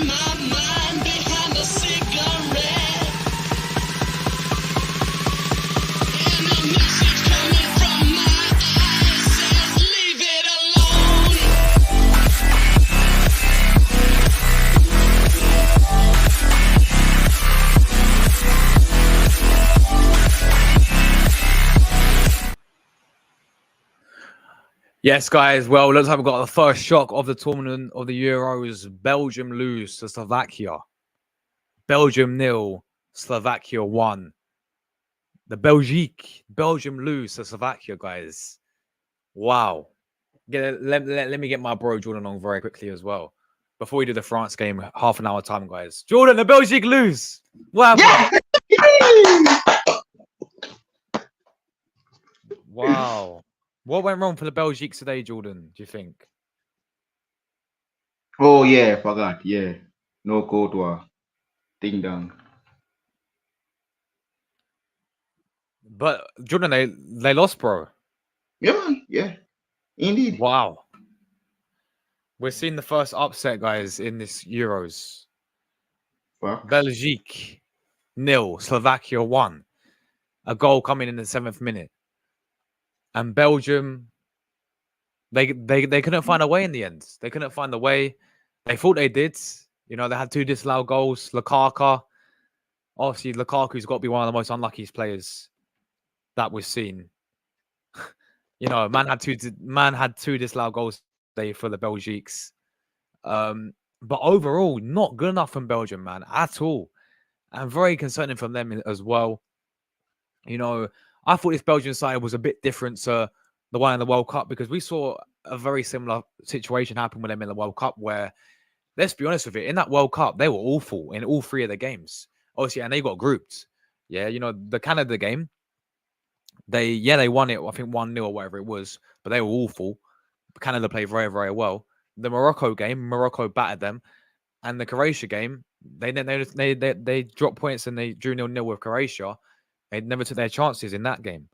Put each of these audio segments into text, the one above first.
my mind behind a cigarette. And a message coming from my eyes says, leave it alone. Yes, guys. Well, looks like we've got the first shock of the tournament of the Euros. Belgium lose to Slovakia. Belgium 0, Slovakia 1. The Belgium lose to Slovakia, guys. Wow. Let me get my bro Jordan on very quickly as well. Before we do the France game, half an hour time, guys. Jordan, the Belgium lose. What happened? Wow. What went wrong for the Belgique today, Jordan, do you think? Oh yeah, forgot. Yeah, no Courtois. Ding dong. But Jordan, they lost, bro. Yeah, man. Yeah, indeed. Wow. We're seeing the first upset, guys, in this Euros. Fuck. Belgique 0, Slovakia 1. A goal coming in the 7th minute. And Belgium, they couldn't find a way in the end. They couldn't find a way. They thought they did. You know, they had 2 disallowed goals. Lukaku. Obviously, Lukaku's got to be one of the most unluckiest players that we've seen. You know, man had two disallowed goals today for the Belgiques. But overall, not good enough from Belgium, man, at all. And very concerning from them as well. You know, I thought this Belgian side was a bit different to the one in the World Cup because we saw a very similar situation happen with them in the World Cup where, let's be honest with it, in that World Cup, they were awful in all 3 of the games. Obviously, and they got grouped. Yeah, you know, the Canada game, they won it, I think 1-0 or whatever it was, but they were awful. Canada played very, very well. The Morocco game, Morocco battered them. And the Croatia game, they dropped points and they drew 0-0 with Croatia. They never took their chances in that game.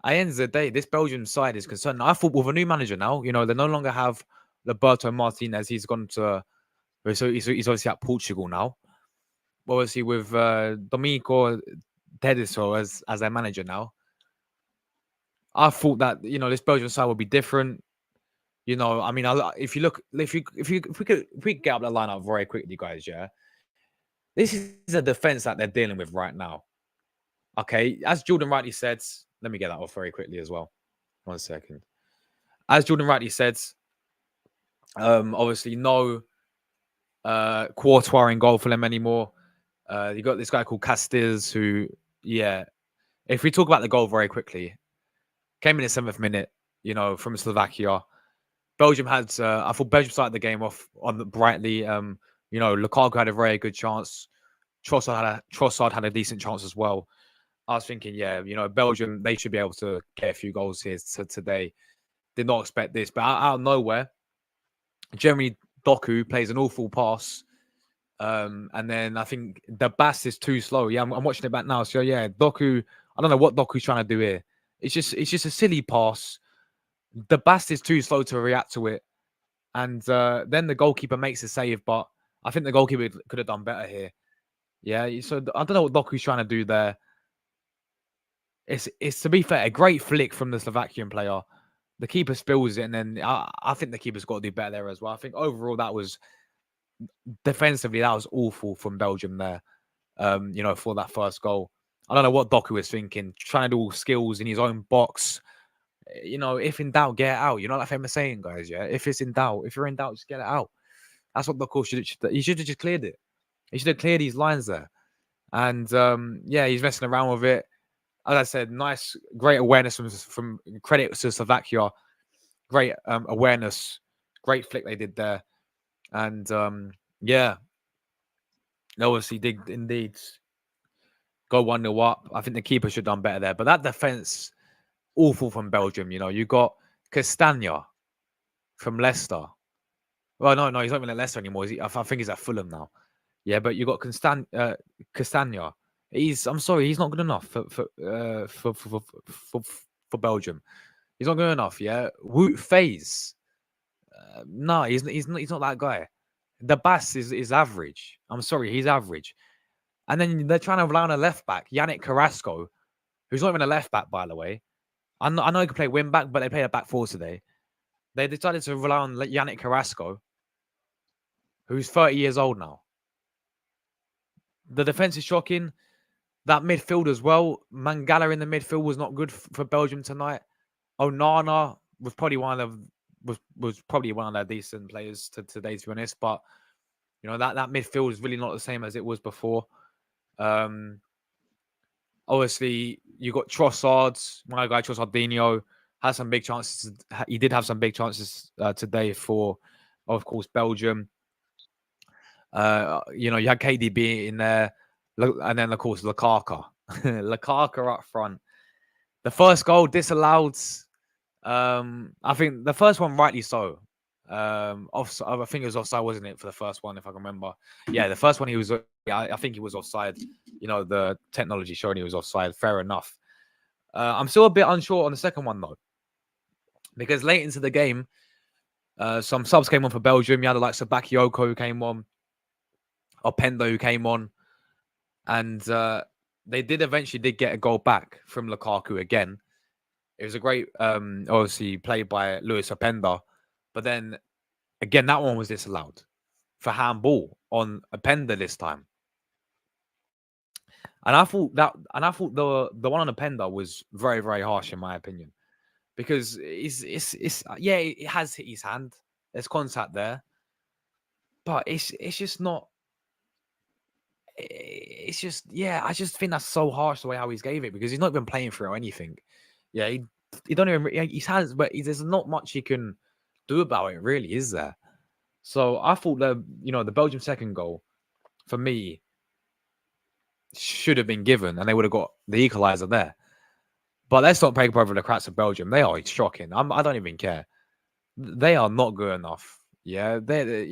At the end of the day, this Belgian side is concerned. I thought with a new manager now, you know, they no longer have Roberto Martinez. He's gone to, so he's obviously at Portugal now. Obviously with Domenico Tedesco as their manager now. I thought that, you know, this Belgian side would be different. You know, I mean, if we could get up the lineup very quickly, guys, yeah. This is a defense that they're dealing with right now. Okay, as Jordan rightly said, let me get that off very quickly as well. 1 second. As Jordan rightly said, obviously no Courtois in goal for them anymore. You got this guy called Castells who, yeah. If we talk about the goal very quickly, came in the 7th minute, you know, from Slovakia. Belgium had, I thought Belgium started the game off on the brightly. You know, Lukaku had a very good chance. Trossard had a decent chance as well. I was thinking, yeah, you know, Belgium, they should be able to get a few goals here today. Did not expect this, but out of nowhere, Jeremy Doku plays an awful pass. And then I think the Bass is too slow. Yeah, I'm watching it back now. So yeah, Doku, I don't know what Doku's trying to do here. It's just a silly pass. The Bass is too slow to react to it. And then the goalkeeper makes a save, but I think the goalkeeper could have done better here. Yeah, so I don't know what Doku's trying to do there. It's to be fair, a great flick from the Slovakian player. The keeper spills it, and then I think the keeper's got to do better there as well. I think overall that was defensively that was awful from Belgium there. You know, for that first goal. I don't know what Doku was thinking, trying to do all skills in his own box. You know, if in doubt, get it out. You know, like famous saying, guys. Yeah, if you're in doubt, just get it out. That's what Doku should. He should have just cleared it. He should have cleared these lines there. And yeah, he's messing around with it. As I said, nice, great awareness from credit to Slovakia. Great awareness, great flick they did there. And yeah, they obviously did indeed go 1-0 up. I think the keeper should have done better there. But that defense, awful from Belgium. You know, you got Castagna from Leicester. Well, no, he's not even at Leicester anymore. I think he's at Fulham now. Yeah, but you got Castagna. I'm sorry, he's not good enough for Belgium. He's not good enough. Yeah, Wout Faes. No, he's not that guy. The Bass is average. I'm sorry, he's average. And then they're trying to rely on a left back, Yannick Carrasco, who's not even a left back, by the way. I know he can play wing back, but they played a back four today. They decided to rely on Yannick Carrasco, who's 30 years old now. The defense is shocking. That midfield as well. Mangala in the midfield was not good for Belgium tonight. Onana was probably one of was probably one of their decent players today, to be honest. But you know that midfield is really not the same as it was before. Obviously, you got Trossard, my guy Trossardinho has some big chances. He did have some big chances today for, of course, Belgium. You know, you had KDB in there, and then of course Lukaku, Lukaku up front. The first goal disallowed. I think the first one rightly so. Offside, I think it was offside, wasn't it, for the first one, if I can remember? Yeah, the first one he was. Yeah, I think he was offside. You know, the technology showing he was offside. Fair enough. I'm still a bit unsure on the second one though, because late into the game, some subs came on for Belgium. You had like Bakayoko who came on, Openda who came on, and they did eventually get a goal back from Lukaku again. It was a great, obviously, play by Luis Openda. But then, again, that one was disallowed for handball on Openda this time. And I thought the one on Openda was very, very harsh, in my opinion. Because yeah, it has hit his hand. There's contact there. But it's just not... It's just, yeah, I just think that's so harsh the way how he's gave it, because he's not been playing through anything. Yeah, he don't even... He's hands, but there's not much he can do about it, really, is there? So I thought the Belgium second goal, for me, should have been given, and they would have got the equalizer there. But let's not paper over the cracks of Belgium. They are shocking. I don't even care. They are not good enough. Yeah, they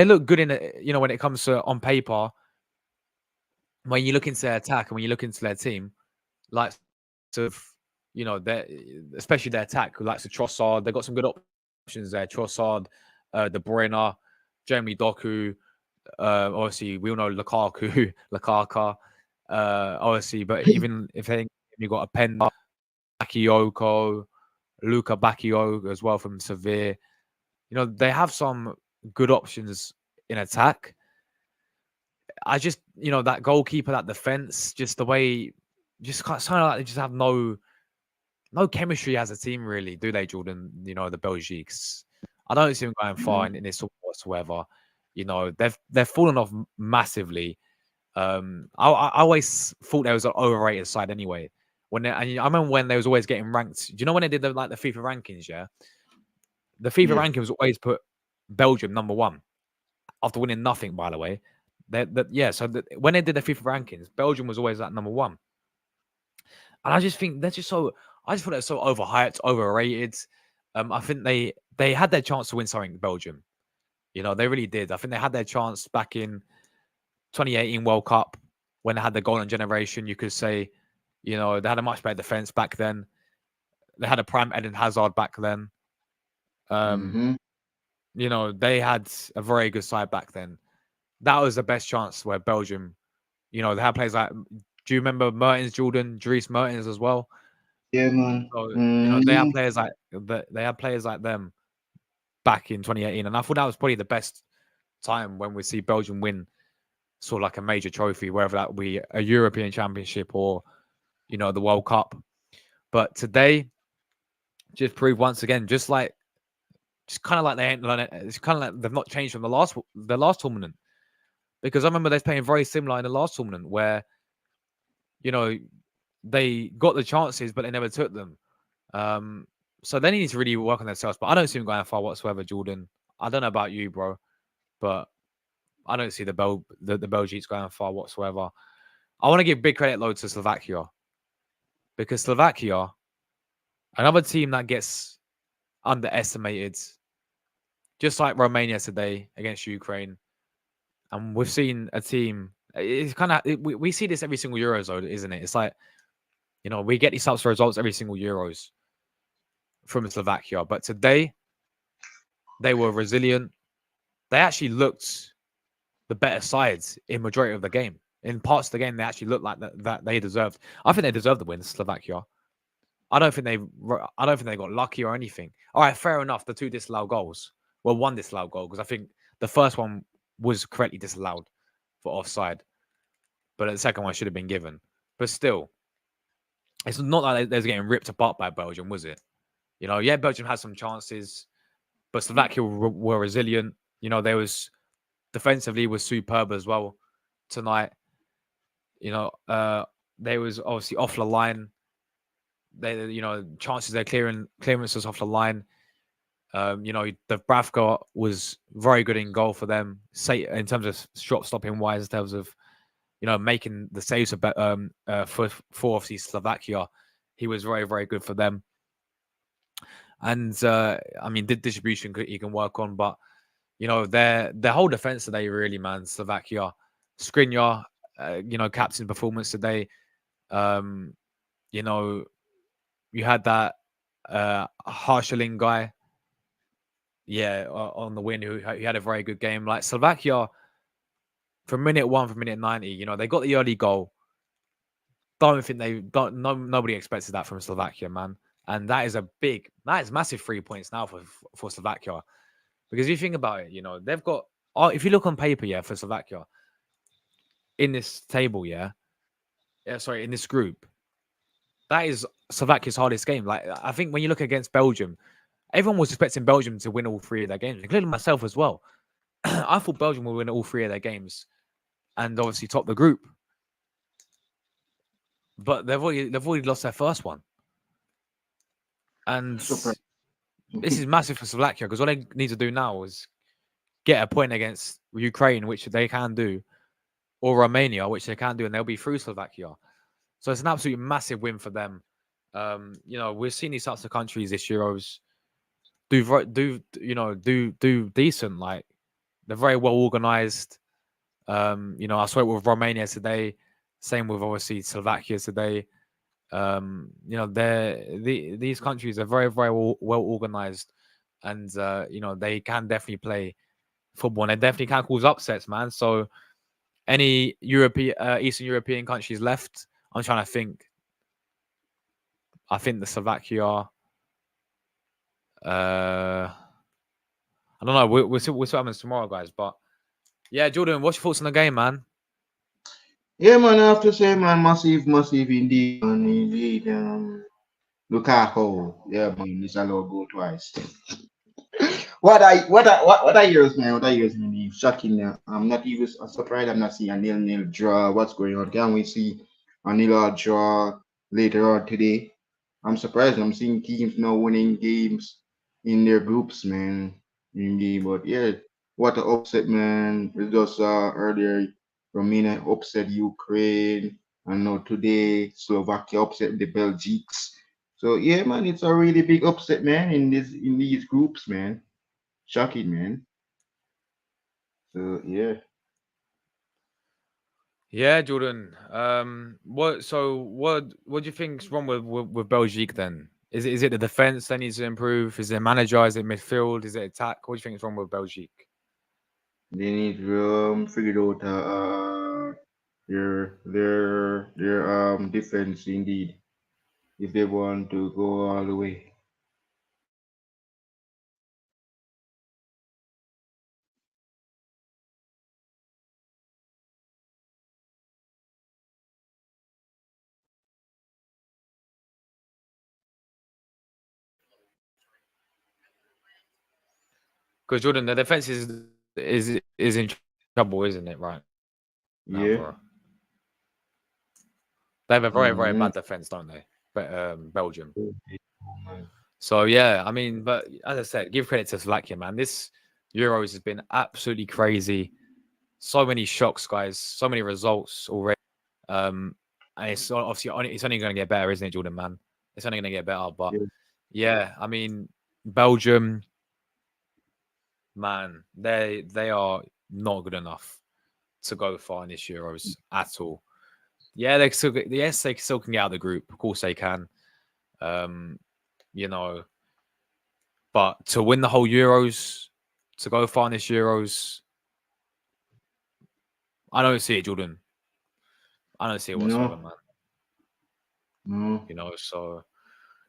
look good in it. You know, when it comes to on paper, when you look into their attack and when you look into their team, like sort of, especially their attack, like Trossard, they got some good options there. Trossard, De Bruyne, Jeremy Doku. Obviously, we all know Lukaku, obviously, but even if you got a Openda, Bakayoko, Luka Bakayoko as well from Sevilla, they have some good options in attack. I just, that goalkeeper, that defense, just the way, just kind of like they just have no chemistry as a team, really, do they, Jordan? The Belgiques. I don't see them going far in this whatsoever. They've fallen off massively. I always thought they was an overrated side anyway. I remember when they was always getting ranked. Do you know when they did the FIFA rankings? Yeah, the FIFA rankings always put Belgium number one after winning nothing. By the way, when they did the FIFA rankings, Belgium was always at number one. And I just think they're just so. I just thought they're so overhyped, overrated. I think they had their chance to win something, Belgium. They really did. I think they had their chance back in 2018 World Cup when they had the golden generation. You could say, they had a much better defense back then. They had a prime Eden Hazard back then. They had a very good side back then. That was the best chance where Belgium, they had players like, do you remember Mertens, Jordan, Dries Mertens as well? Yeah, man. So, they had players like them back in 2018, and I thought that was probably the best time when we see Belgium win sort of like a major trophy, whether that be a European Championship or the World Cup. But today, just proved once again, just kind of like they ain't learned it. It's kind of like they've not changed from the last tournament, because I remember they're playing very similar in the last tournament where they got the chances but they never took them. So they need to really work on themselves. But I don't see them going far whatsoever, Jordan. I don't know about you, bro, but I don't see the Belgians going far whatsoever. I want to give big credit, though, to Slovakia, because Slovakia, another team that gets underestimated, just like Romania today against Ukraine. And we've seen a team. It's kind of we see this every single Euros, though, isn't it? It's like we get these types of results every single Euros from Slovakia, but today they were resilient. they actually looked the better sides in majority of the game. In parts of the game, they actually looked like that they deserved. I think they deserved the win, Slovakia. I don't think they got lucky or anything. All right, fair enough. The two disallowed goals. Well, one disallowed goal because I think the first one was correctly disallowed for offside, but the second one should have been given. But still, it's not like they're getting ripped apart by Belgium, was it? You know, yeah, Belgium had some chances, but Slovakia were resilient. You know, there was defensively was superb as well tonight. You know, they was obviously off the line. They, you know, chances they're clearances off the line. You know, the Bravka was very good in goal for them. Say in terms of shot stopping wise, in terms of making the saves for obviously Slovakia, he was very very good for them. And I mean, the distribution he can work on, but you know, their whole defense today really, man. Slovakia, Skriniar, captain performance today. Um, you know, you had that Harshaling guy, yeah, on the win, who had a very good game. Like Slovakia, from minute 1, from minute 90, you know, they got the early goal. Don't think they got nobody expected that from Slovakia, man. And that is massive 3 points now for Slovakia. Because if you think about it, you know, they've got, if you look on paper, yeah, for Slovakia in this table, in this group, that is Slovakia's hardest game. Like, I think when you look against Belgium, everyone was expecting Belgium to win all 3 of their games, including myself as well. I thought Belgium would win all 3 of their games and obviously top the group. But they've already lost their first one. And Surprise. this is massive for Slovakia because all they need to do now is get a point against Ukraine, which they can do, or Romania, which they can do, and they'll be through Slovakia. So it's an absolutely massive win for them. You know, we've seen these types of countries this Euros do decent. Like, they're very well organized. You know, I saw it with Romania today. Same with obviously Slovakia today. You know, these countries are very, very well organized, and you know, they can definitely play football, and they definitely can cause upsets, man. So any Eastern European countries left, I'm trying to think. I think the Slovakia. I don't know. We'll see what happens tomorrow, guys. But yeah, Jordan, what's your thoughts on the game, man? Yeah, man, I have to say, man, massive, massive indeed, man, indeed. Lukaku, yeah, man, this allowed goal twice. What I hears, man, what I hears, man, shocking. I'm not even surprised. I'm not seeing a nil-nil draw. What's going on? Can we see a nil draw later on today? I'm surprised. I'm seeing teams now winning games in their groups, man. Indeed, but yeah, what an upset, man. We just saw earlier Romania upset Ukraine, and now today Slovakia upset the Belgians. So yeah, man, it's a really big upset, man, in these groups, man. Shocking, man. So yeah. Yeah, Jordan. What do you think's wrong with Belgique then? Is it the defense that needs to improve? Is it manager? Is it midfield? Is it attack? What do you think is wrong with Belgique? They need to figure out their defense indeed if they want to go all the way. Because Jordan, the defense is in trouble, isn't it? Right now, Yeah. bro. They have a very very Mm-hmm. bad defense, don't they? But Belgium. Oh, man. So yeah, I mean, but as I said, give credit to Slovakia, man. This Euros has been absolutely crazy. So many shocks, guys. So many results already. And it's obviously it's only going to get better, isn't it, Jordan? Man, it's only going to get better. But Yeah. yeah, I mean, Belgium, man, they are not good enough to go far in this Euros at all. Yeah, they still can get out of the group. Of course, they can. Um, you know, but to win the whole Euros, to go far in this Euros. I don't see it, Jordan. I don't see it whatsoever, No, man. no. You know, so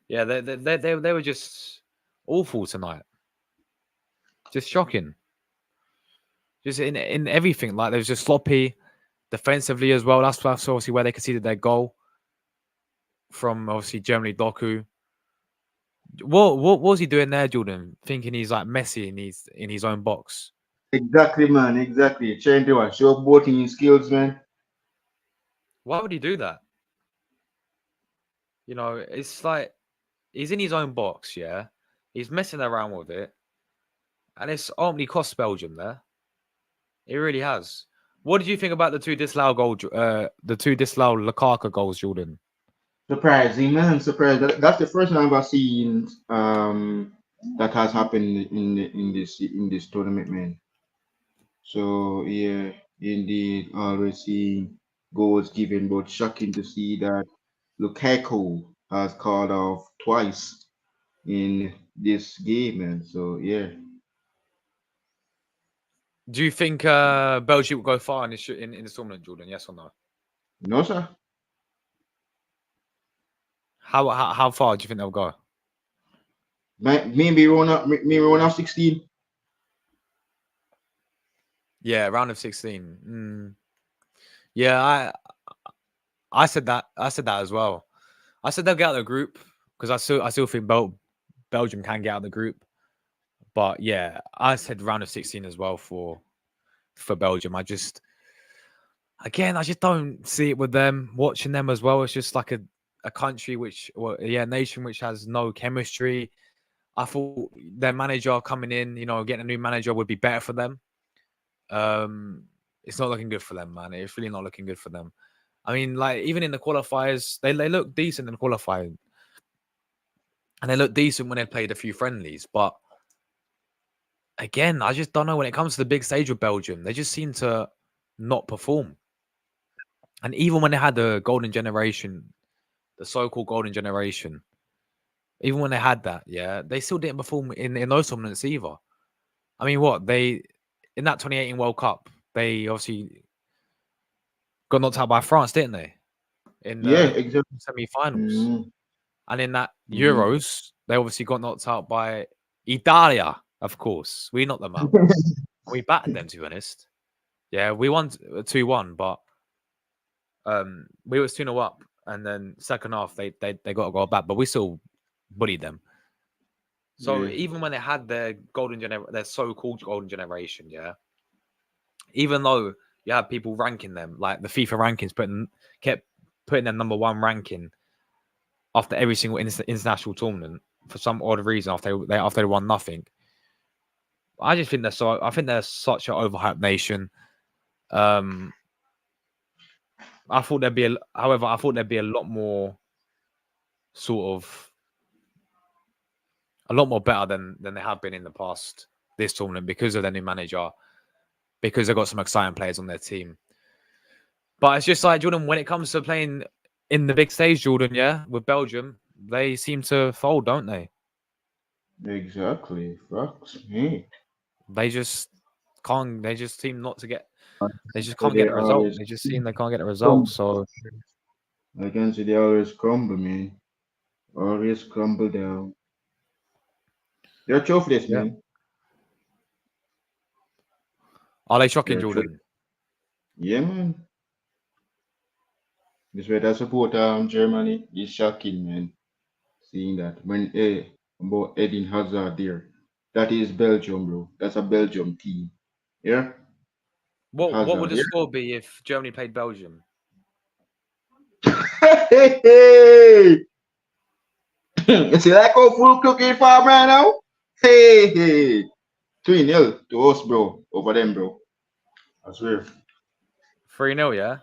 yeah, they were just awful tonight. Just shocking. Just in everything. Like they was just sloppy defensively as well. That's obviously where they conceded their goal from obviously Germany Doku. What was he doing there, Jordan? Thinking he's like Messi in his own box. Exactly, man. Exactly. Trying to show boating skills, man. Why would he do that? You know, it's like he's in his own box, yeah. He's messing around with it, and it's only cost Belgium there. It really has. What did you think about the two disallowed Lukaku goals, Jordan? Surprising, man. Surprised. That's the first time I've seen that has happened in this tournament, man. So yeah, indeed, always seeing goals given, but shocking to see that Lukaku has called off twice in this game, man. So yeah, Do you think Belgium will go far in in this tournament, Jordan? Yes or no? no sir. How far do you think they'll go? Maybe round of 16. Yeah, round of 16. Yeah, I said that. I said that as well. I said they'll get out of the group because I still think Belgium can get out of the group. But yeah, I said round of 16 as well for Belgium. I just don't see it with them. Watching them as well, it's just like a country nation which has no chemistry. I thought their manager coming in, you know, getting a new manager would be better for them. It's not looking good for them, man. It's really not looking good for them. I mean, like even in the qualifiers, they look decent in the qualifying, and they look decent when they played a few friendlies. But again, I just don't know when it comes to the big stage with Belgium. They just seem to not perform. And even when they had the golden generation, the so-called golden generation, even when they had that, yeah, they still didn't perform in those tournaments either. I mean, what they in that 2018 World Cup, they obviously got knocked out by France, didn't they? In Yeah, the exactly. semi-finals, Mm-hmm. and in that Mm-hmm. Euros, they obviously got knocked out by Italia. Of course, we knocked them out. We battered them, to be honest. Yeah, we won 2-1, but we was 2-0 up, and then second half they got a goal back, but we still bullied them. So Yeah. even when they had their so-called golden generation, yeah, even though you have people ranking them, like the FIFA rankings kept putting them number one ranking after every single international tournament for some odd reason after they won nothing. I just think I think they're such an overhyped nation. Um, however, I thought there'd be a lot more sort of a lot more better than they have been in the past this tournament because of their new manager, because they've got some exciting players on their team. But it's just like Jordan, when it comes to playing in the big stage, Jordan, yeah, with Belgium, they seem to fold, don't they? Exactly. Fucks me. They just can't. They just seem not to get. They just So can't get they the result. always They just seem they can't get the result. crumble. So I can see they always crumble, man. Always crumble down. They're toughness, yeah, man. are they shocking, They're tough. Jordan? Yeah, man. This way, that support Germany is shocking, man. Seeing that when about Eden Hazard there, that is Belgium, bro. That's a Belgium team. Yeah, What would Hazard. the Yeah. score be if Germany played Belgium? Hey, hey, hey. You see like how full cooking farm right now? Hey, hey. 3-0 to us, bro. Over them, bro. I swear. 3-0, yeah.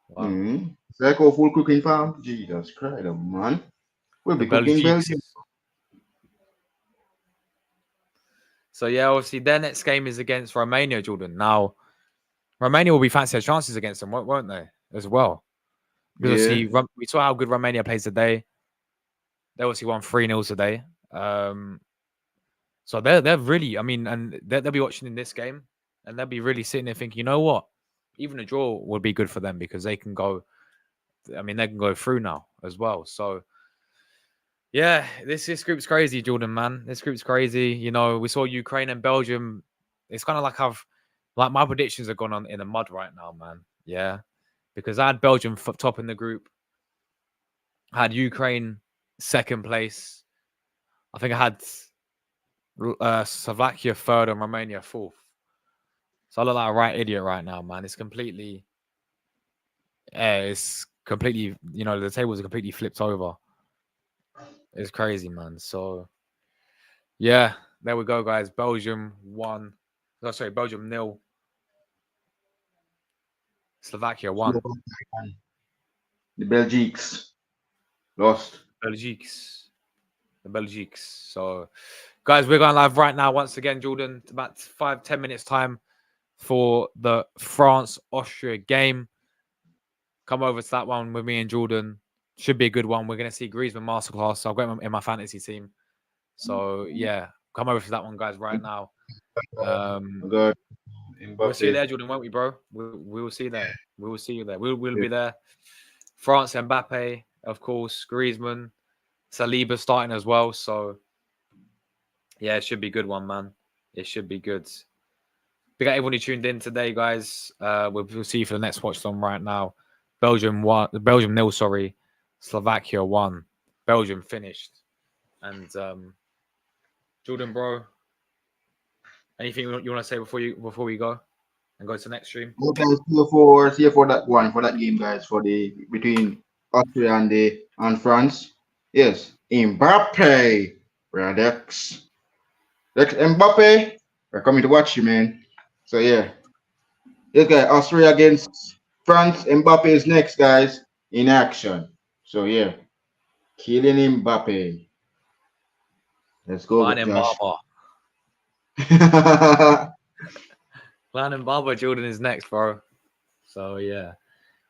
Wow, Mm-hmm. It's like how full cooking farm. Jesus Christ, man. We'll the be cooking Belgium. Belgiques. So yeah, obviously their next game is against Romania, Jordan. Now Romania will be fancy their chances against them, won't they? As well, because Yeah. obviously we saw how good Romania plays today. They obviously won 3-0 today. So they're really, I mean, and they'll be watching in this game, and they'll be really sitting there thinking, you know what, even a draw would be good for them because they can go. I mean, they can go through now as well. So yeah, this group's crazy, Jordan. Man, this group's crazy. You know, we saw Ukraine and Belgium. It's kind of like my predictions are gone on in the mud right now, man. Yeah, because I had Belgium top in the group. I had Ukraine second place. I think I had Slovakia third and Romania fourth. So I look like a right idiot right now, man. It's completely, you know, the tables are completely flipped over. It's crazy, man. So yeah, there we go, guys. Belgium won. Oh, sorry, Belgium 0. Slovakia 1. The Belgiques lost. Belgiques. The Belgiques. So guys, we're going live right now once again, Jordan. It's about 5-10 minutes time for the France-Austria game. Come over to that one with me and Jordan. Should be a good one. We're going to see Griezmann masterclass. I've got him in my fantasy team. So, yeah, come over to that one, guys, right now. God, We'll see you Mbappe. there, Jordan, won't we, bro? We will see you there. We will see you there. We'll be there. France, Mbappe, of course, Griezmann, Saliba starting as well. So, yeah, it should be a good one, man. It should be good. Big up everyone who tuned in today, guys. We'll see you for the next watch on right now. Belgium 0, sorry. Slovakia 1. Belgium finished. And Jordan, bro, anything you want to say before we go and go to the next stream? Well, guys, see you for that one, for that game, guys, for the between Austria and France. Yes, Mbappe, Radex. Rex Mbappe, we're coming to watch you, man. So yeah. Yes, guys, Austria against France. Mbappe is next, guys, in action. So yeah. Kylian Mbappe. Let's go, Line Josh. Barber. Line Barber, Jordan is next, bro. So yeah.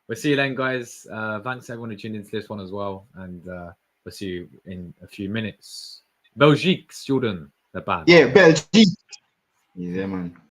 We'll see you then, guys. Thanks everyone who tuned into this one as well. And we'll see you in a few minutes. Belgique, Jordan. They're bad. Yeah, Belgium. Yeah, man.